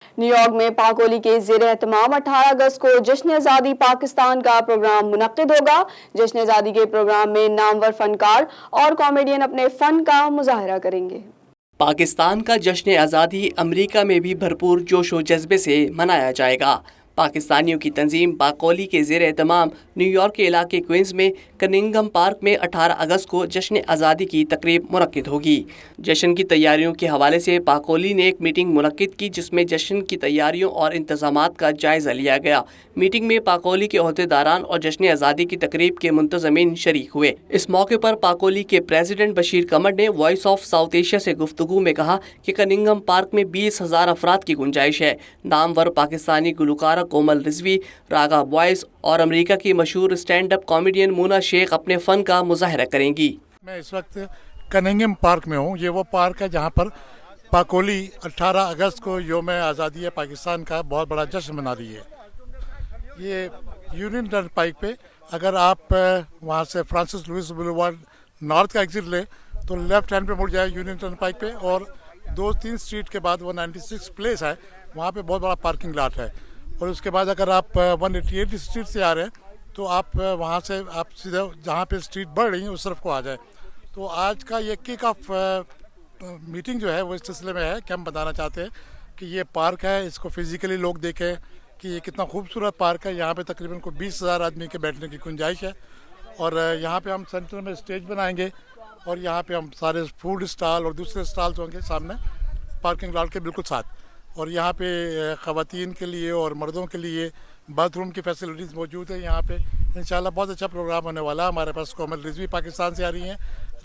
New York میں پاکولی کے زیر اہتمام 18 اگست کو جشن آزادی پاکستان کا پروگرام منعقد ہوگا۔ جشن آزادی کے پروگرام میں نامور فنکار اور کامیڈین اپنے فن کا مظاہرہ کریں گے۔ پاکستان کا جشن آزادی امریکہ میں بھی بھرپور جوش و جذبے سے منایا جائے گا۔ پاکستانیوں کی تنظیم پاکولی کے زیر اہتمام نیو یارک کے علاقے کوئنز میں کننگھم پارک میں 18 اگست کو جشن آزادی کی تقریب منعقد ہوگی۔ جشن کی تیاریوں کے حوالے سے پاکولی نے ایک میٹنگ منعقد کی جس میں جشن کی تیاریوں اور انتظامات کا جائزہ لیا گیا۔ میٹنگ میں پاکولی کے عہدیداران اور جشن آزادی کی تقریب کے منتظمین شریک ہوئے۔ اس موقع پر پاکولی کے پریزیڈنٹ بشیر کمر نے وائس آف ساؤتھ ایشیا سے گفتگو میں کہا کہ کننگھم پارک میں 20,000 افراد کی گنجائش ہے۔ نامور پاکستانی گلوکارہ کومل رضوی، راگا بوائز اور امریکہ کی مشہور اسٹینڈ اپ کامیڈین مونا شیخ اپنے فن کا مظاہرہ کریں گی۔ میں اس وقت کننگھم پارک میں ہوں۔ یہ وہ پارک ہے جہاں پر پاکولی 18 اگست کو یوم آزادی پاکستان کا بہت بڑا جشن منا رہی ہے۔ یہ یونین ٹرن پائک پہ اگر آپ وہاں سے فرانسس لوئس بولیوارڈ نارتھ کا ایگزٹ لیں تو لیفٹ ہینڈ پہ مڑ جائے یونین ٹرن پائک پہ، اور 2-3 اسٹریٹ کے بعد 196 پلیس ہے، وہاں پہ بہت بڑا پارکنگ لاٹ ہے۔ اور اس کے بعد اگر آپ 188 اسٹریٹ سے آ رہے ہیں تو آپ وہاں سے آپ سیدھا جہاں پہ اسٹریٹ بڑھ رہی ہیں اس طرف کو آ جائیں۔ تو آج کا یہ کک آف میٹنگ جو ہے وہ اس سلسلے میں ہے کہ ہم بتانا چاہتے ہیں کہ یہ پارک ہے، اس کو فزیکلی لوگ دیکھیں کہ یہ کتنا خوبصورت پارک ہے۔ یہاں پہ تقریباً 20,000 آدمی کے بیٹھنے کی گنجائش ہے، اور یہاں پہ ہم سینٹر میں اسٹیج بنائیں گے، اور یہاں پہ ہم سارے فوڈ اسٹال اور دوسرے اسٹالز ہوں گے سامنے پارکنگ لاٹ کے بالکل ساتھ، اور یہاں پہ خواتین کے لیے اور مردوں کے لیے باتھ روم کی فیسلٹیز موجود ہیں۔ یہاں پہ انشاءاللہ بہت اچھا پروگرام ہونے والا ہے۔ ہمارے پاس کومل رضوی پاکستان سے آ رہی ہیں،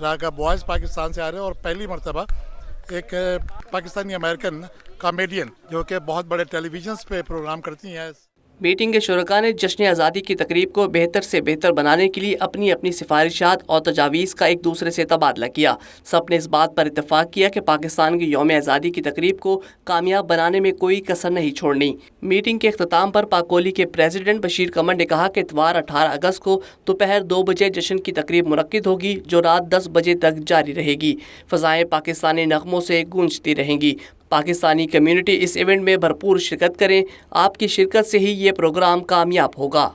راگا بوائز پاکستان سے آ رہے ہیں، اور پہلی مرتبہ ایک پاکستانی امریکن کامیڈین جو کہ بہت بڑے ٹیلی ویژنس پہ پروگرام کرتی ہیں۔ میٹنگ کے شرکاء نے جشن آزادی کی تقریب کو بہتر سے بہتر بنانے کے لیے اپنی اپنی سفارشات اور تجاویز کا ایک دوسرے سے تبادلہ کیا۔ سب نے اس بات پر اتفاق کیا کہ پاکستان کی یوم آزادی کی تقریب کو کامیاب بنانے میں کوئی کسر نہیں چھوڑنی۔ میٹنگ کے اختتام پر پاکولی کے پریزیڈنٹ بشیر کمر نے کہا کہ اتوار 18 اگست کو دوپہر 2 بجے جشن کی تقریب منعقد ہوگی جو رات 10 بجے تک جاری رہے گی۔ فضائیں پاکستانی نغموں سے گونجتی رہیں گی۔ پاکستانی کمیونٹی اس ایونٹ میں بھرپور شرکت کریں۔ آپ کی شرکت سے ہی یہ پروگرام کامیاب ہوگا۔